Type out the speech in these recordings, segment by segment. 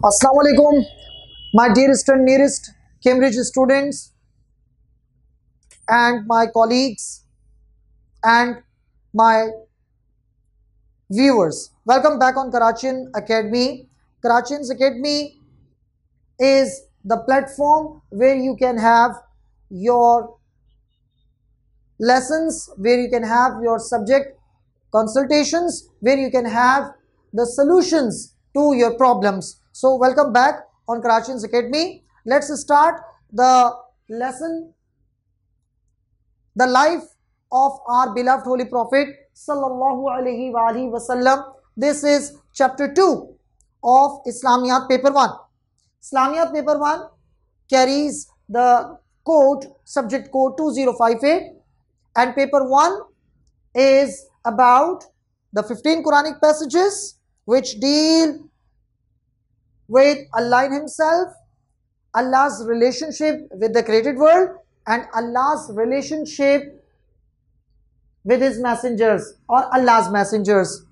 Assalamu alaikum, my dearest and nearest Cambridge students and my colleagues and my viewers. Welcome back on Karachian Academy. Karachian's Academy is the platform where you can have your lessons, where you can have your subject consultations, where you can have the solutions to your problems. So welcome back on Karachian's Academy. Let's start the lesson, the life of our beloved Holy Prophet Sallallahu Alaihi Wasallam. This is chapter 2 of Islamiyat paper 1. Islamiyat paper 1 carries the code, subject code 2058, and paper 1 is about the 15 Quranic passages which deal with Allah Himself, Allah's relationship with the created world, and Allah's relationship with His messengers or Allah's messengers.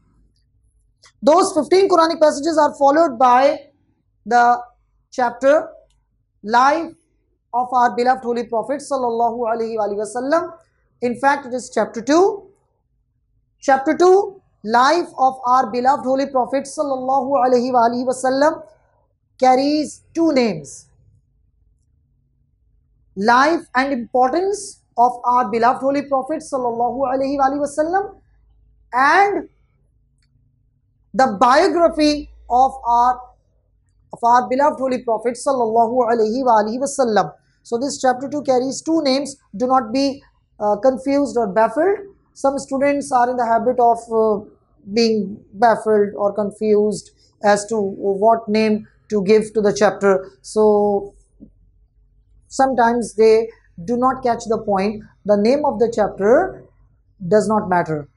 Those 15 Quranic passages are followed by the chapter Life of our beloved Holy Prophet Sallallahu Alaihi Wasallam. In fact, it is chapter 2. Chapter 2, Life of our beloved Holy Prophet Sallallahu Alaihi Wasallam, carries two names: Life and Importance of our beloved Holy Prophet Sallallahu Alaihi Wasallam, and the biography of our beloved Holy Prophet Sallallahu Alaihi Wasallam. So this chapter 2 carries two names. Do not be confused or baffled. Some students are in the habit of being baffled or confused as to what name to give to the chapter. So sometimes they do not catch the point. The name of the chapter does not matter.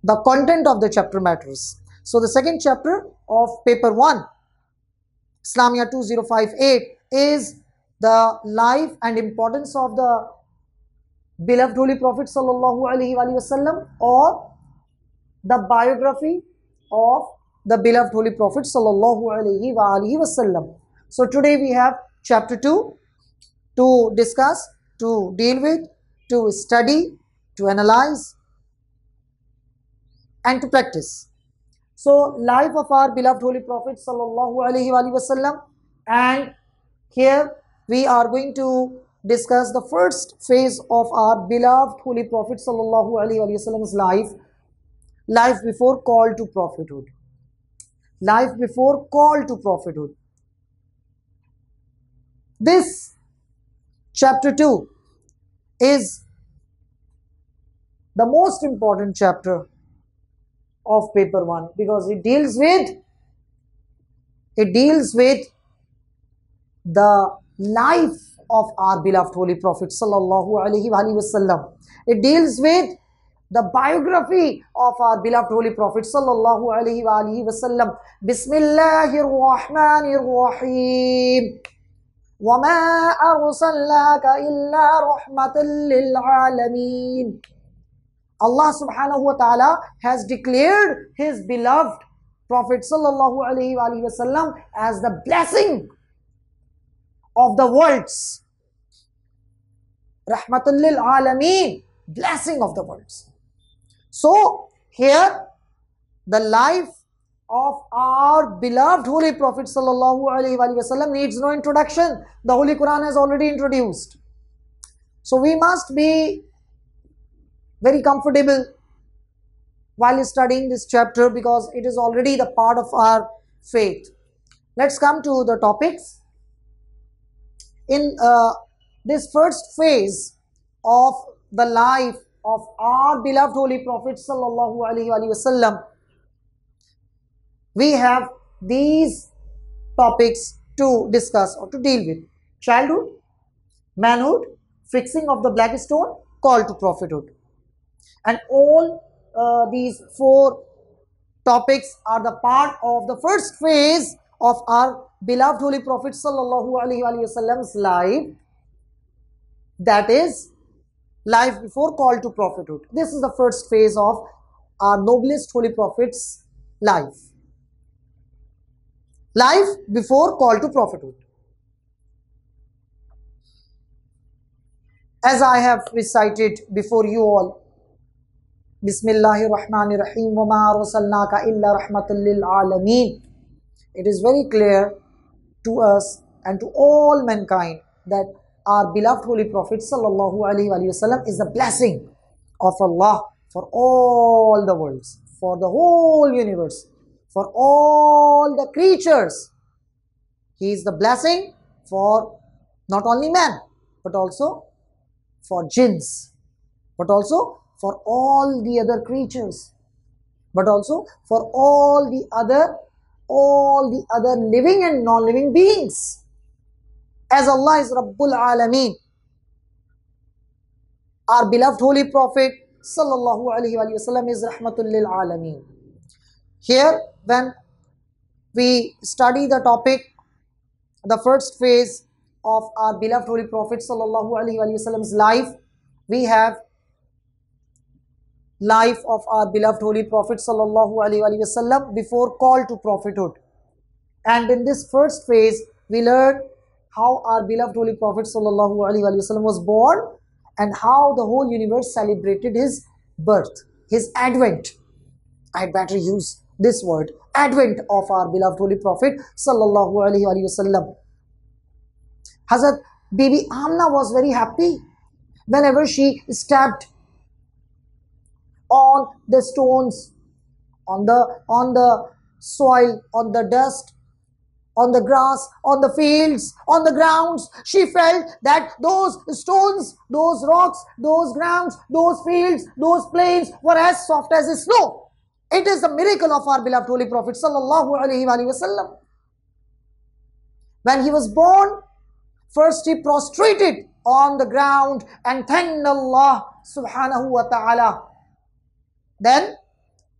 The content of the chapter matters. So the second chapter of paper 1, Islamia 2058, is the life and importance of the beloved Holy Prophet Sallallahu Alaihi Wasallam, or the biography of the beloved Holy Prophet Sallallahu Alaihi Wasallam. So today we have chapter 2 to discuss, to deal with, to study, to analyze, and to practice. So life of our beloved Holy Prophet Sallallahu Alaihi Wasallam, and here we are going to discuss the first phase of our beloved Holy Prophet Sallallahu Alaihi Wasallam's life before call to prophethood. Life before call to prophethood. This chapter 2 is the most important chapter of paper 1 because it deals with the life of our beloved Holy Prophet Sallallahu Alaihi Wasallam. It deals with the biography of our beloved Holy Prophet Sallallahu Alaihi Wasallam. Bismillahir Rahmanir Rahim. وَمَا أَرْسَلْنَاكَ إِلَّا رَحْمَةً لِلْعَالَمِينَ. Allah subhanahu wa ta'ala has declared His beloved Prophet Sallallahu Alaihi Wasallam as the blessing of the worlds. Rahmatul lil Alameen, blessing of the worlds. So here the life of our beloved Holy Prophet Sallallahu Alaihi Wasallam needs no introduction. The Holy Quran has already introduced. So we must be very comfortable while studying this chapter because it is already the part of our faith. Let's come to the topics. In this first phase of the life of our beloved Holy Prophet Sallallahu Alaihi Wasallam, we have these topics to discuss or to deal with: childhood, manhood, fixing of the black stone, call to prophethood. And all these four topics are the part of the first phase of our beloved Holy Prophet Sallallahu Alaihi Wasallam's life, that is life before call to prophethood. This is the first phase of our noblest Holy Prophet's life. Life before call to prophethood. As I have recited before you all, Bismillahir Rahmanir Rahim, wa ma arsalnaka illa rahmatan lil alameen. It is very clear to us and to all mankind that our beloved Holy Prophet Sallallahu Alaihi Wasallam is a blessing of Allah for all the worlds, for the whole universe, for all the creatures. He is the blessing for not only man, but also for jinns, but also for all the other creatures, but also for all the other living and non-living beings. As Allah is Rabbul Alameen, our beloved Holy Prophet Sallallahu Alaihi Wasallam is Rahmatul Lil Alameen. Here, when we study the topic, the first phase of our beloved Holy Prophet Sallallahu Alaihi Wasallam's life, we have life of our beloved Holy Prophet Sallallahu Alaihi Wasallam before call to prophethood. And in this first phase, we learn how our beloved Holy Prophet Sallallahu Alaihi Wasallam was born and how the whole universe celebrated his birth, his advent. I had better use this word, advent of our beloved Holy Prophet Sallallahu Alaihi Wasallam. Hazrat Bibi Amna was very happy whenever she stepped on the stones, on the soil, on the dust, on the grass, on the fields, on the grounds. She felt that those stones, those rocks, those grounds, those fields, those plains were as soft as snow. It is the miracle of our beloved Holy Prophet Sallallahu Alaihi Wasallam. When he was born, first he prostrated on the ground and thanked Allah Subhanahu wa Ta'ala. Then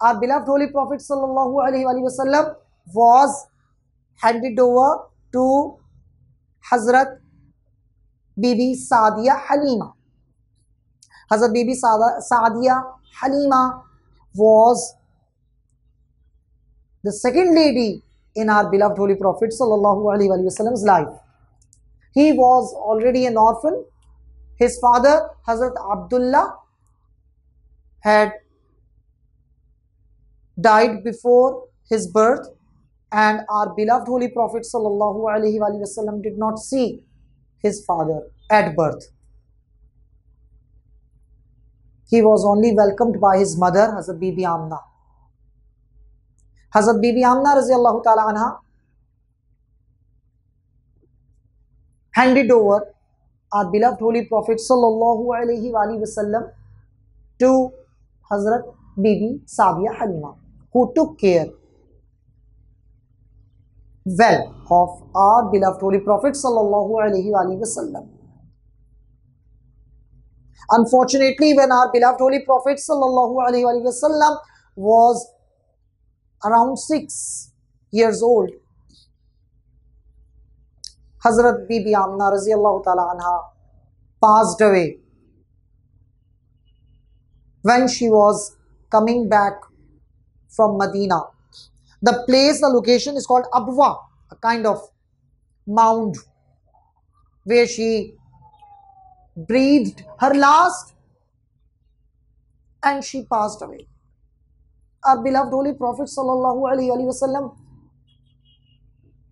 our beloved Holy Prophet Sallallahu Alaihi Wasallam was handed over to Hazrat Bibi Sadia Halima. Hazrat Bibi Sadia Halima was the second lady in our beloved Holy Prophet Sallallahu Alaihi Wasallam's life. He was already an orphan. His father, Hazrat Abdullah, had died before his birth, and our beloved Holy Prophet Sallallahu Alaihi Wasallam did not see his father at birth. He was only welcomed by his mother, Hazrat Bibi Amna. Hazrat Bibi Amna Raziyallahu Ta'ala Anha handed over our beloved Holy Prophet Sallallahu Alaihi Wasallam to Hazrat Bibi Sadia Halima, who took care well of our beloved Holy Prophet Sallallahu Alaihi Wasallam. Unfortunately, when our beloved Holy Prophet Sallallahu Alaihi Wasallam was around 6 years old, Hazrat Bibi Amna Raziyallahu Ta'ala Anha passed away when she was coming back from Medina. The place, the location is called Abwa, a kind of mound where she breathed her last and she passed away. Our beloved Holy Prophet Sallallahu Alaihi Wasallam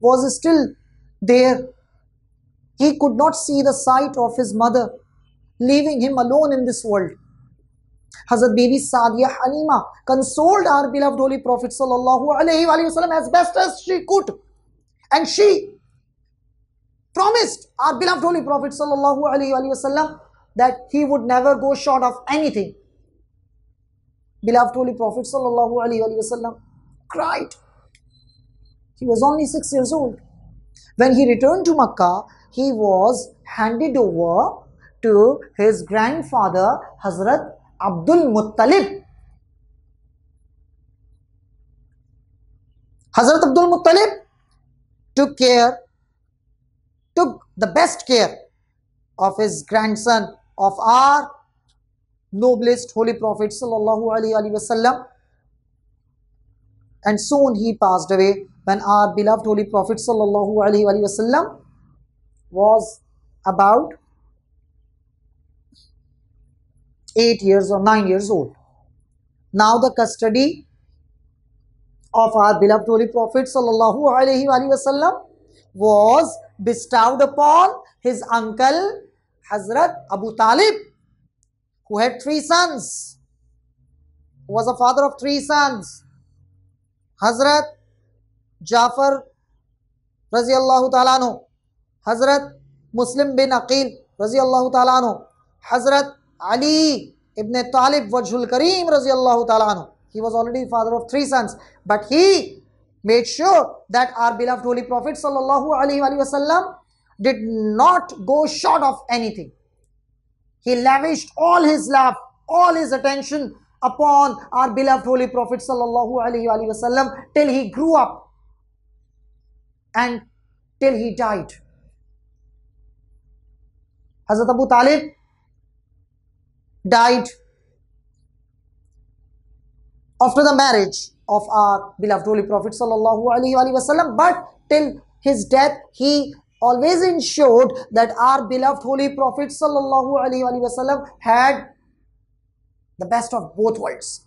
was still there. He could not see the sight of his mother leaving him alone in this world. Hazrat Bibi Sadia Halima consoled our beloved Holy Prophet Sallallahu Alaihi Wasallam as best as she could, and she promised our beloved Holy Prophet Sallallahu Alaihi Wasallam that he would never go short of anything. Beloved Holy Prophet Sallallahu Alaihi Wasallam cried. He was only 6 years old. When he returned to Makkah, he was handed over to his grandfather Hazrat Abdul Muttalib. Hazrat Abdul Muttalib took the best care of his grandson, of our noblest Holy Prophet Sallallahu Alaihi Wasallam, and soon he passed away when our beloved Holy Prophet sallallahu alaihi wasallam was about 8 years or 9 years old. Now the custody of our beloved Holy Prophet sallallahu alaihi wasallam was bestowed upon his uncle Hazrat Abu Talib, who had 3 sons, who was a father of 3 sons, Hazrat Jafar Raziyallahu ta'ala anhu, Hazrat Muslim bin Aqil Raziyallahu ta'ala anhu, Hazrat Ali ibn Talib Wajhul Kareem Raziyallahu ta'ala anhu. He was already father of 3 sons, but he made sure that our beloved Holy Prophet sallallahu alaihi wasallam did not go short of anything. He lavished all his love, all his attention upon our beloved Holy Prophet sallallahu alaihi wasallam till he grew up and till he died. Hazrat Abu Talib died after the marriage of our beloved Holy Prophet sallallahu alaihi wasallam, but till his death he always ensured that our beloved Holy Prophet sallallahu alaihi wasallam had the best of both worlds.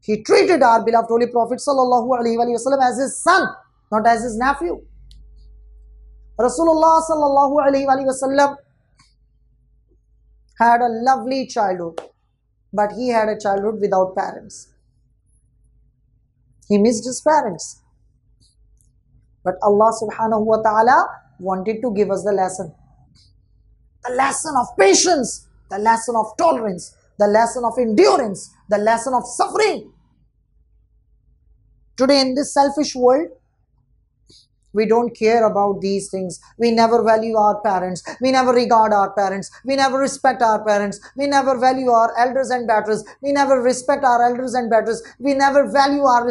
He treated our beloved Holy Prophet sallallahu alaihi wasallam as his son, not as his nephew. Rasulullah sallallahu alaihi wasallam had a lovely childhood, but he had a childhood without parents. He missed his parents. But Allah subhanahu wa ta'ala wanted to give us the lesson of patience, the lesson of tolerance, the lesson of endurance, the lesson of suffering. Today in this selfish world, we don't care about these things. We never value our parents. We never regard our parents. We never respect our parents. We never value our elders and betters. We never respect our elders and betters. We never value our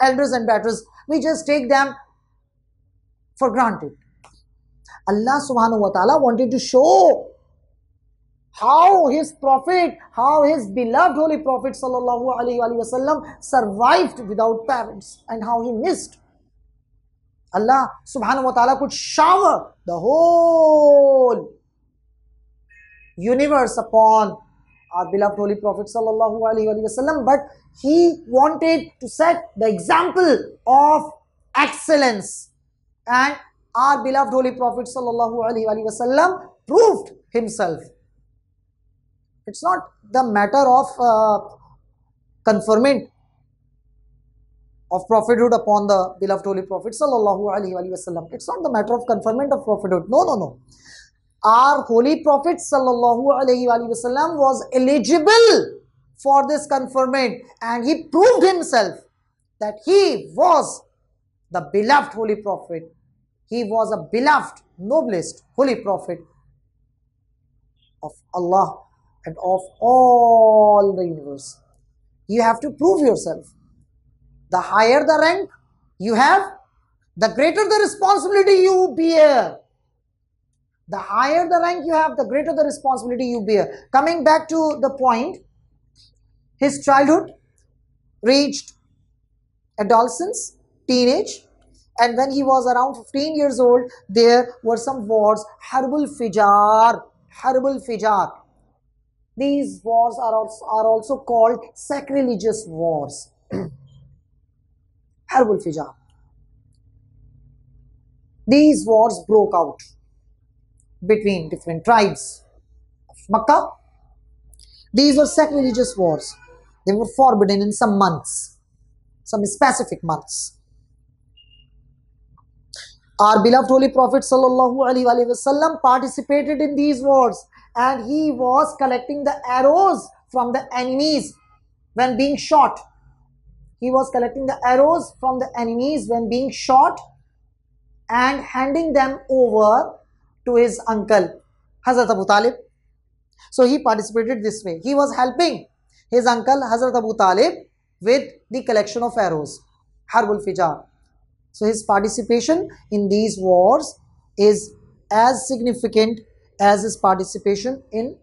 elders and betters. We just take them for granted. Allah subhanahu wa ta'ala wanted to show how his prophet, how his beloved Holy Prophet sallallahu alaihi wasallam survived without parents and how he missed. Allah subhanahu wa ta'ala could shower the whole universe upon our beloved Holy Prophet sallallahu alaihi wasallam, but he wanted to set the example of excellence, and our beloved Holy Prophet sallallahu alaihi wasallam proved himself. It's not the matter of conferment of prophethood upon the beloved Holy Prophet sallallahu alaihi wasallam. It's not the matter of conferment of prophethood. No. Our Holy Prophet sallallahu alaihi wasallam was eligible for this conferment, and he proved himself that he was the beloved Holy Prophet. He was a beloved, noblest Holy Prophet of Allah and of all the universe. You have to prove yourself. The higher the rank you have, the greater the responsibility you bear. The higher the rank you have, the greater the responsibility you bear. Coming back to the point, his childhood reached adolescence, teenage, and when he was around 15 years old, there were some wars, Harbul Fijar. These wars are also called sacrilegious wars. Harbul Fijar. These wars broke out between different tribes of Makkah. These were sacrilegious wars. They were forbidden in some months, some specific months. Our beloved Holy Prophet sallallahu alaihi wasallam participated in these wars, and he was collecting the arrows from the enemies when being shot. He was collecting the arrows from the enemies when being shot and handing them over to his uncle, Hazrat Abu Talib. So he participated this way. He was helping his uncle, Hazrat Abu Talib, with the collection of arrows, Harbul Fijar. So his participation in these wars is as significant as his participation in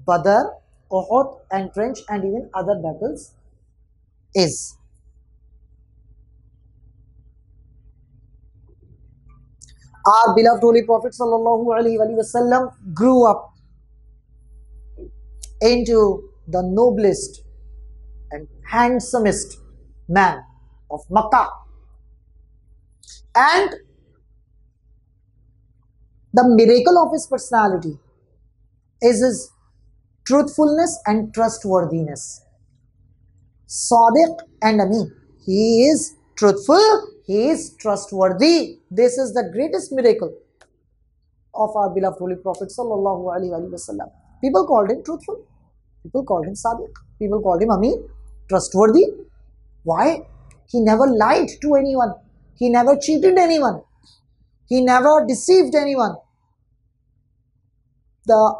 Badr, Uhud, and Trench, and even other battles is. Our beloved Holy Prophet sallallahu alaihi wasallam grew up into the noblest and handsomest man of Makkah, and the miracle of his personality is his truthfulness and trustworthiness. Sadiq and Amin. He is truthful, he is trustworthy. This is the greatest miracle of our beloved Holy Prophet sallallahu alaihi wasallam. People called him truthful, people called him Sadiq, people called him Amin, trustworthy. Why? He never lied to anyone, he never cheated anyone, he never deceived anyone. The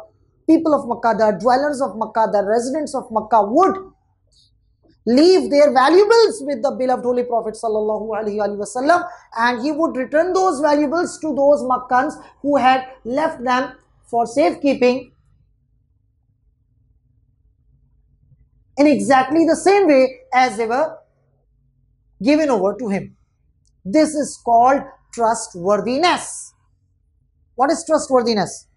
people of Makkah, the dwellers of Makkah, the residents of Makkah would leave their valuables with the beloved Holy Prophet sallallahu alaihi wasallam, and he would return those valuables to those Makkans who had left them for safekeeping in exactly the same way as they were given over to him. This is called trustworthiness. What is trustworthiness?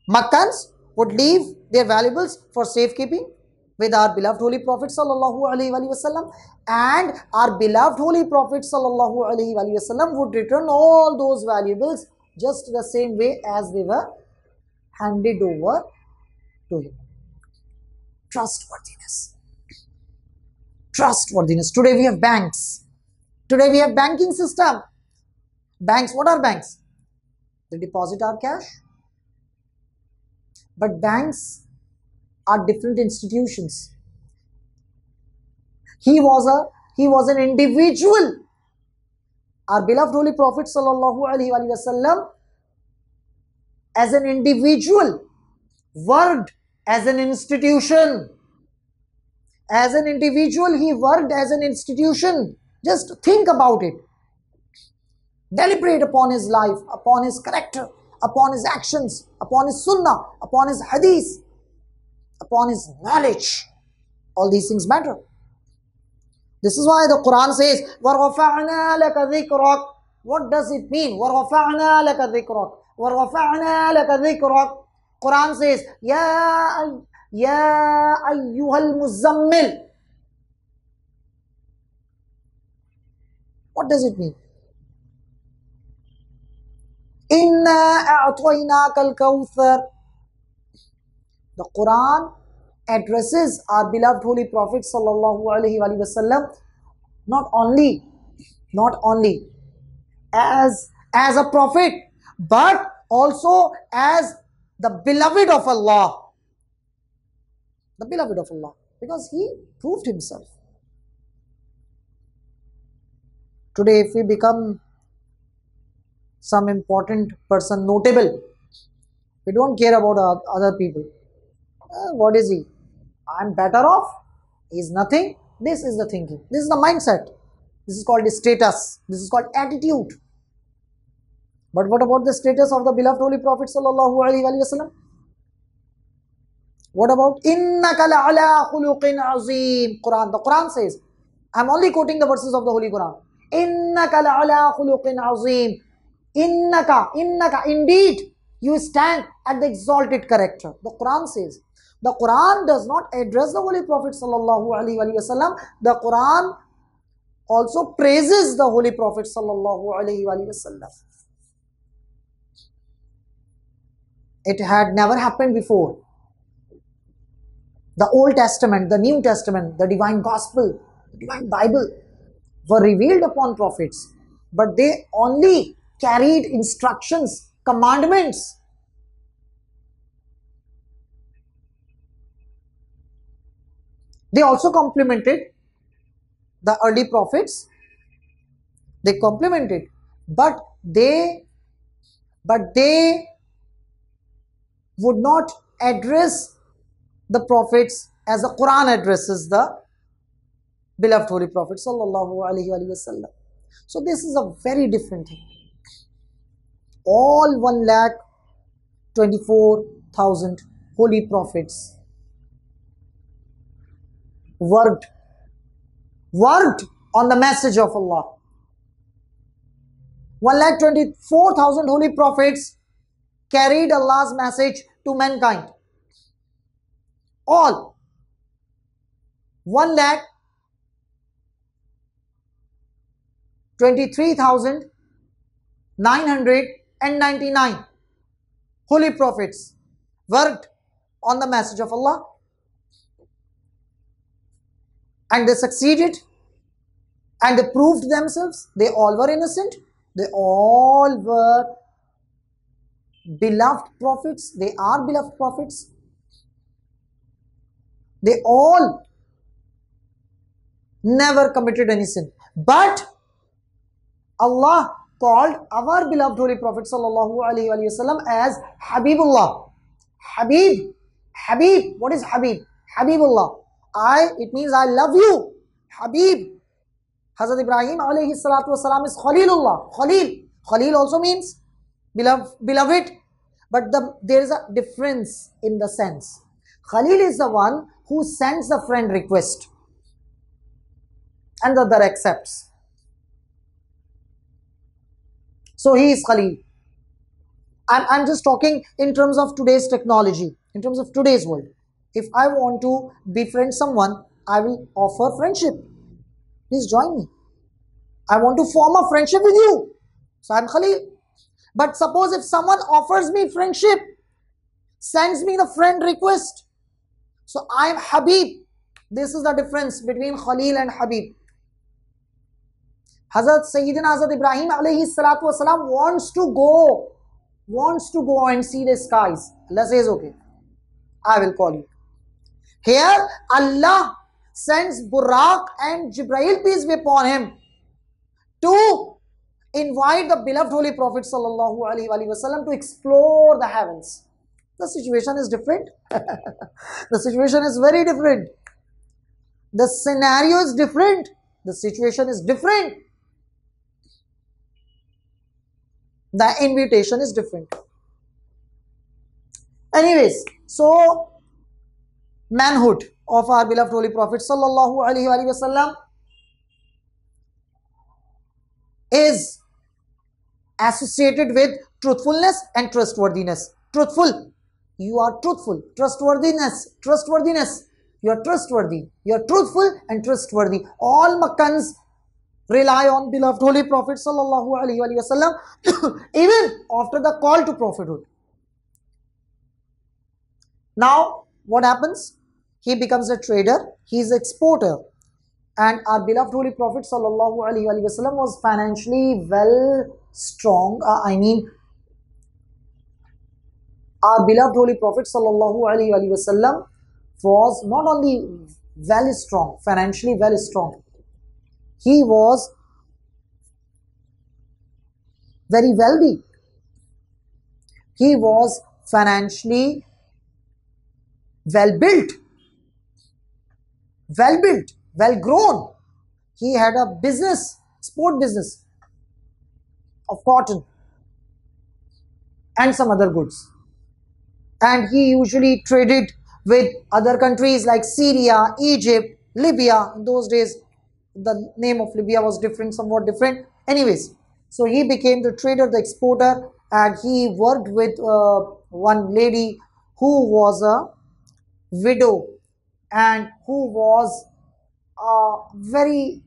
Makkans would leave their valuables for safekeeping with our beloved Holy Prophet sallallahu alaihi wasallam, and our beloved Holy Prophet sallallahu alaihi wasallam would return all those valuables just the same way as they were handed over to him. Trustworthiness. Trustworthiness. Today we have banks. Today we have banking system. Banks, what are banks? They deposit our cash. But banks are different institutions. He was an individual. Our beloved Holy Prophet sallallahu alaihi wasallam, as an individual, worked as an institution. As an individual, he worked as an institution. Just think about it. Deliberate upon his life, upon his character, upon his actions, upon his sunnah, upon his hadith, upon his knowledge. All these things matter. This is why the Quran says, وَرَفَعْنَا لَكَ ذِكْرَكَ. What does it mean? وَرَفَعْنَا لَكَ ذِكْرَكَ. وَرَفَعْنَا لَكَ ذِكْرَكَ. Quran says, يَا أَيُّهَا الْمُزَّمِّلِ. What does it mean? إِنَّا أَعْطَيْنَاكَ الْكَوْثَرَ. The Quran addresses our beloved Holy Prophet sallallahu alaihi wasallam not only as a prophet, but also as the beloved of Allah. The beloved of Allah, because he proved himself. Today, if we become some important person, notable, we don't care about other people. What is he? I'm better off. He's nothing. This is the thinking. This is the mindset. This is called status. This is called attitude. But what about the status of the beloved Holy Prophet sallallahu alaihi wasallam? What about innaka la'ala khuluqin azim? Quran. The Quran says, I'm only quoting the verses of the Holy Quran. Innaka la'ala khuluqin azim. Innaka, indeed, you stand at the exalted character. The Quran says. The Quran does not address the Holy Prophet sallallahu alaihi wasallam. The Quran also praises the Holy Prophet sallallahu alaihi wasallam. It had never happened before. The Old Testament, the New Testament, the Divine Gospel, the Divine Bible were revealed upon prophets, but they only carried instructions, commandments. They also complemented the early prophets. They complemented, but they would not address the prophets as the Quran addresses the beloved Holy Prophet sallallahu alaihi wasallam. So this is a very different thing. All 1,24,000 holy prophets worked on the message of Allah. 1,24,000 holy prophets carried Allah's message to mankind. All 1,23,999 holy prophets worked on the message of Allah, and they succeeded, and they proved themselves. They all were innocent. They all were beloved prophets. They are beloved prophets. They all never committed any sin. But Allah called our beloved Holy Prophet sallallahu alaihi wasallam as Habibullah. Habib. Habib. What is Habib? Habibullah. It means I love you. Habib. Hazrat Ibrahim alayhi salatu wasalam is Khalilullah. Khalil. Khalil also means beloved. But there is a difference in the sense. Khalil is the one who sends the friend request and the other accepts. So he is Khalil. I'm just talking in terms of today's technology, in terms of today's world. If I want to befriend someone, I will offer friendship. Please join me. I want to form a friendship with you. So I'm Khalil. But suppose if someone offers me friendship, sends me the friend request, so I am Habib. This is the difference between Khalil and Habib. Hazrat Sayyidina Hazrat Ibrahim alayhi salatu wasalam wants to go and see the skies. Allah says, okay, I will call you. Here Allah sends Buraq and Jibreel, peace be upon him, to invite the beloved Holy Prophet sallallahu alaihi wasallam to explore the heavens. The situation is different. The situation is very different. The scenario is different. The situation is different. The invitation is different. Anyways, so manhood of our beloved Holy Prophet sallallahu alaihi wasallam is associated with truthfulness and trustworthiness. Truthful, you are truthful. Trustworthiness, you are trustworthy. You are truthful and trustworthy. All Makkans rely on beloved Holy Prophet sallallahu alaihi wasallam even after the call to prophethood. Now what happens? He becomes a trader, he is an exporter, and our beloved Holy Prophet sallallahu alaihi wasallam was financially well strong. Our beloved Holy Prophet sallallahu alaihi wasallam was not only well strong, financially well strong, he was very wealthy. He was financially well built, well grown. He had a business, sport business of cotton and some other goods. And he usually traded with other countries like Syria, Egypt, Libya. In those days, the name of Libya was different, somewhat different. Anyways, so he became the trader, the exporter, and he worked with one lady who was a widow and who was a very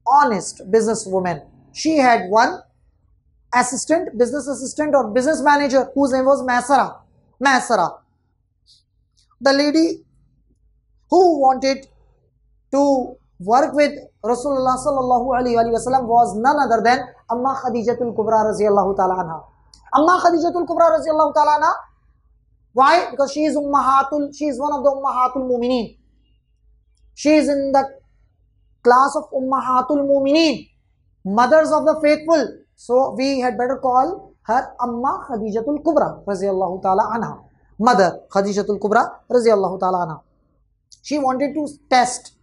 honest businesswoman. She had one assistant, business assistant or business manager whose name was Masara. The lady who wanted to work with Rasulullah sallallahu alaihi wasallam was none other than Amma Khadijatul Kubra radhiyallahu ta'ala anha. Amma Khadijatul Kubra radhiyallahu ta'ala anha. Why? Because she is one of the Ummahatul Mumineen. She is in the class of Ummahatul Mumineen, mothers of the faithful. So we had better call her Amma Khadijatul Kubra radhiyallahu ta'ala anha. Mother Khadijatul Kubra radhiyallahu ta'ala anha. She wanted to test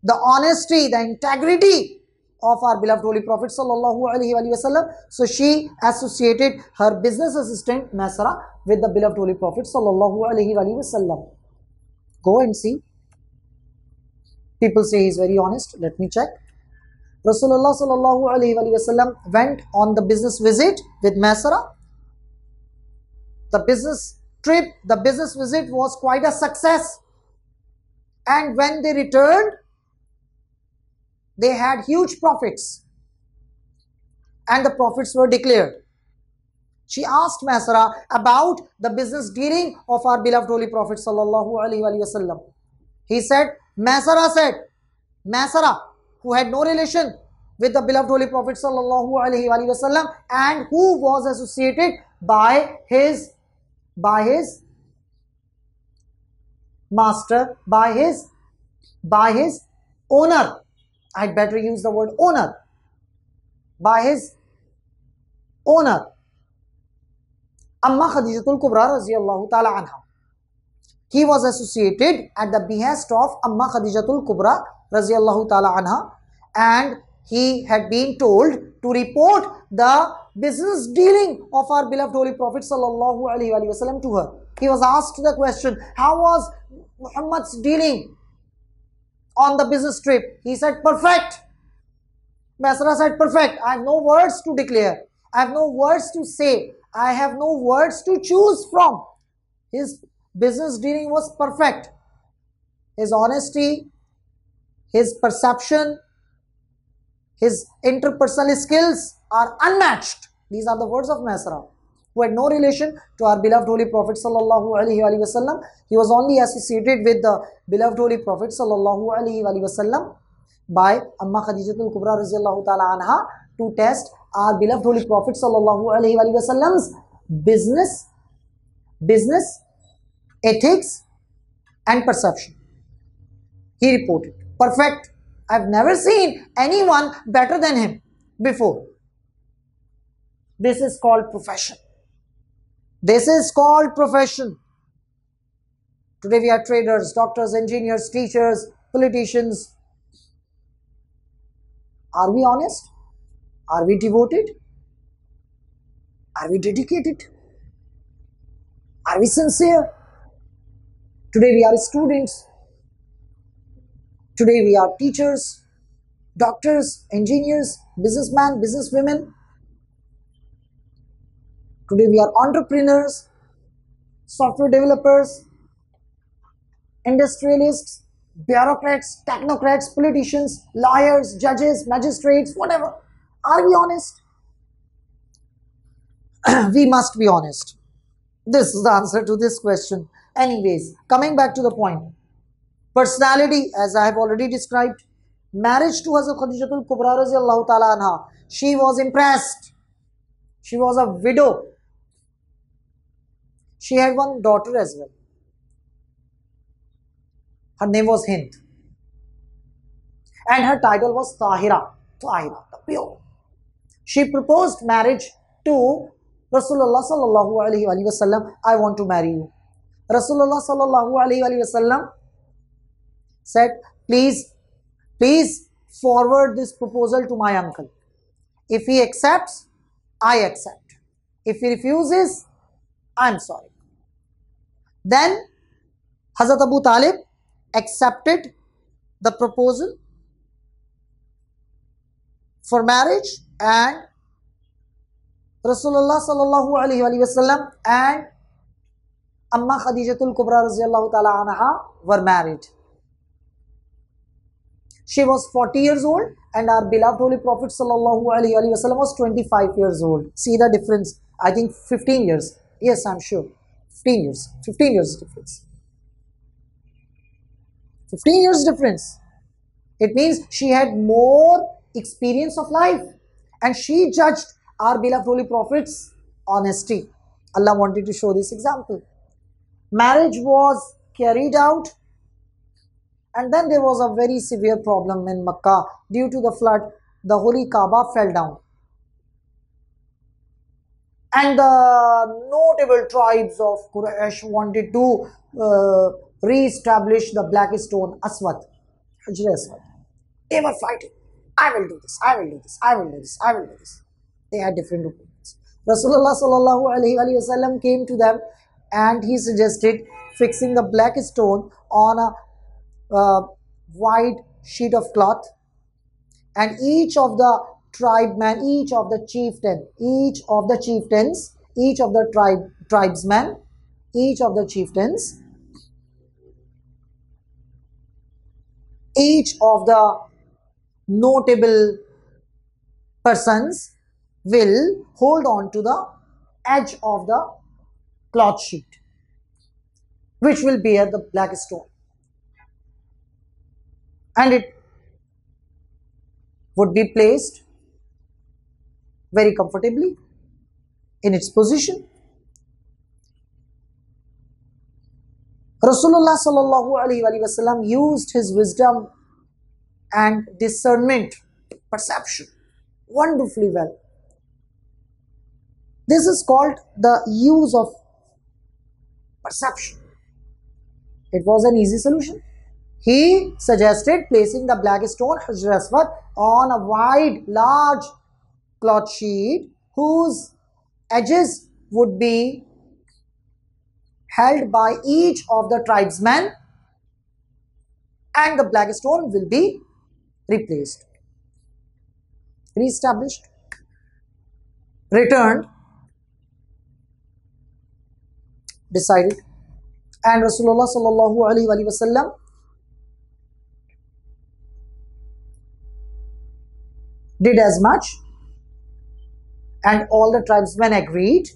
the honesty, the integrity of our beloved Holy Prophet sallallahu alaihi wasallam. So she associated her business assistant Masara with the beloved Holy Prophet sallallahu alaihi wasallam. Go and see. People say he is very honest. Let me check. Rasulullah sallallahu alaihi wasallam went on the business visit with Maisara. The business trip, the business visit was quite a success. And when they returned, they had huge profits. And the profits were declared. She asked Maisara about the business dealing of our beloved Holy Prophet sallallahu alaihi wasallam. He said, Maisara, who had no relation with the beloved Holy Prophet sallallahu alaihi wasallam and who was associated by his master, by his owner. I'd better use the word owner. By his owner, Amma Khadijatul Kubra Raziyallahu Ta'ala Anha. He was associated at the behest of Amma Khadijatul Kubra Raziyallahu Ta'ala Anha, and he had been told to report the business dealing of our beloved Holy Prophet Sallallahu Alaihi Wasallam to her. He was asked the question, how was Muhammad's dealing on the business trip? He said, perfect. Maisara said, perfect. I have no words to declare. I have no words to say. I have no words to choose from. His business dealing was perfect. His honesty, his perception, his interpersonal skills are unmatched. These are the words of Maisara, who had no relation to our beloved Holy Prophet Sallallahu Alaihi Wasallam. He was only associated with the beloved Holy Prophet Sallallahu Alaihi Wasallam by Amma Khadijatul Kubra Raziyallahu Ta'ala Anha to test our beloved Holy Prophet Sallallahu Alaihi Wasallam's business, ethics and perception. He reported, perfect. I've never seen anyone better than him before. This is called profession. This is called profession. Today we are traders, doctors, engineers, teachers, politicians. Are we honest? Are we devoted? Are we dedicated? Are we sincere? Today we are students. Today we are teachers, doctors, engineers, businessmen, businesswomen. Today we are entrepreneurs, software developers, industrialists, bureaucrats, technocrats, politicians, lawyers, judges, magistrates, whatever. Are we honest? We must be honest. This is the answer to this question. Anyways, coming back to the point. Personality, as I have already described. Marriage to Hazrat Khadijatul Kubra Raziyallahu Ta'ala Anha. She was impressed. She was a widow. She had one daughter as well. Her name was Hind. And her title was Tahira. Tahira, the pure. She proposed marriage to Rasulullah Sallallahu Alaihi Wasallam. I want to marry you. Rasulullah Sallallahu Alaihi Wasallam said, please forward this proposal to my uncle. If he accepts, I accept. If he refuses, I'm sorry. Then Hazrat Abu Talib accepted the proposal for marriage, and Rasulullah Sallallahu Alaihi Wasallam and Amma Khadijatul Kubra Raziyallahu Ta'ala Anha were married. She was 40 years old and our beloved Holy Prophet Sallallahu Alaihi Wasallam was 25 years old. See the difference? I think 15 years. Yes, I'm sure. 15 years. 15 years difference. 15 years difference. It means she had more experience of life and she judged our beloved Holy Prophet's honesty. Allah wanted to show this example. Marriage was carried out, and then there was a very severe problem in Makkah. Due to the flood, the Holy Kaaba fell down. And the notable tribes of Quraysh wanted to re-establish the black stone Aswad, Hajr Aswad. They were fighting. I will do this, I will do this, I will do this, I will do this. They had different opinions. Rasulullah Sallallahu Alaihi Wasallam came to them and he suggested fixing the black stone on a white sheet of cloth and each of the tribemen, each of the chieftain, each of the chieftains, each of the tribesmen, each of the chieftains, each of the notable persons will hold on to the edge of the cloth sheet, which will bear the black stone, and it would be placed very comfortably in its position. Rasulullah sallallahu alaihi wasallam used his wisdom and discernment, perception, wonderfully well. This is called the use of perception. It was an easy solution. He suggested placing the black stone Hajar Aswad on a wide, large cloth sheet whose edges would be held by each of the tribesmen, and the black stone will be replaced, re-established, returned, decided, and Rasulullah sallallahu alaihi wasallam did as much, and all the tribesmen agreed.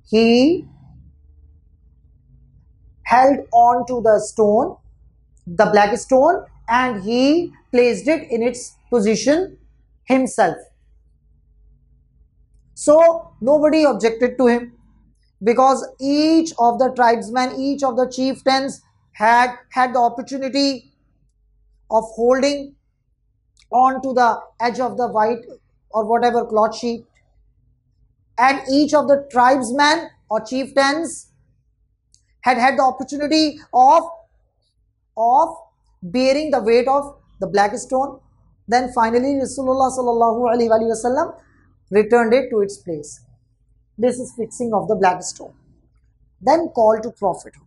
He held on to the stone, the black stone, and he placed it in its position himself. So nobody objected to him, because each of the tribesmen, each of the chieftains had the opportunity of holding on to the edge of the white or whatever cloth sheet, and each of the tribesmen or chieftains had the opportunity of bearing the weight of the black stone. Then finally Rasulullah sallallahu alaihi wasallam returned it to its place. This is fixing of the black stone. Then call to prophethood.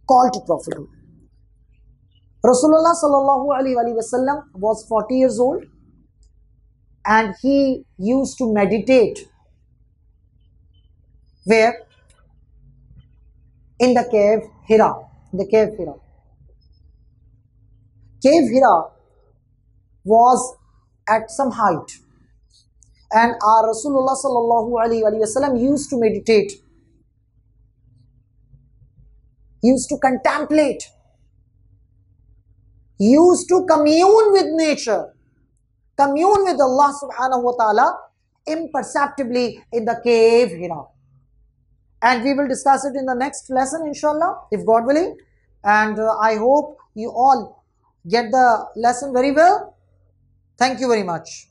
Call to prophethood. Rasulullah sallallahu alaihi wasallam was 40 years old, and he used to meditate where? In the cave Hira. The cave Hira. Cave Hira was at some height, and our Rasulullah sallallahu alaihi wasallam used to meditate, used to contemplate, used to commune with nature, commune with Allah subhanahu wa ta'ala imperceptibly in the cave Hira. And we will discuss it in the next lesson, inshallah, if God willing. And I hope you all get the lesson very well. Thank you very much.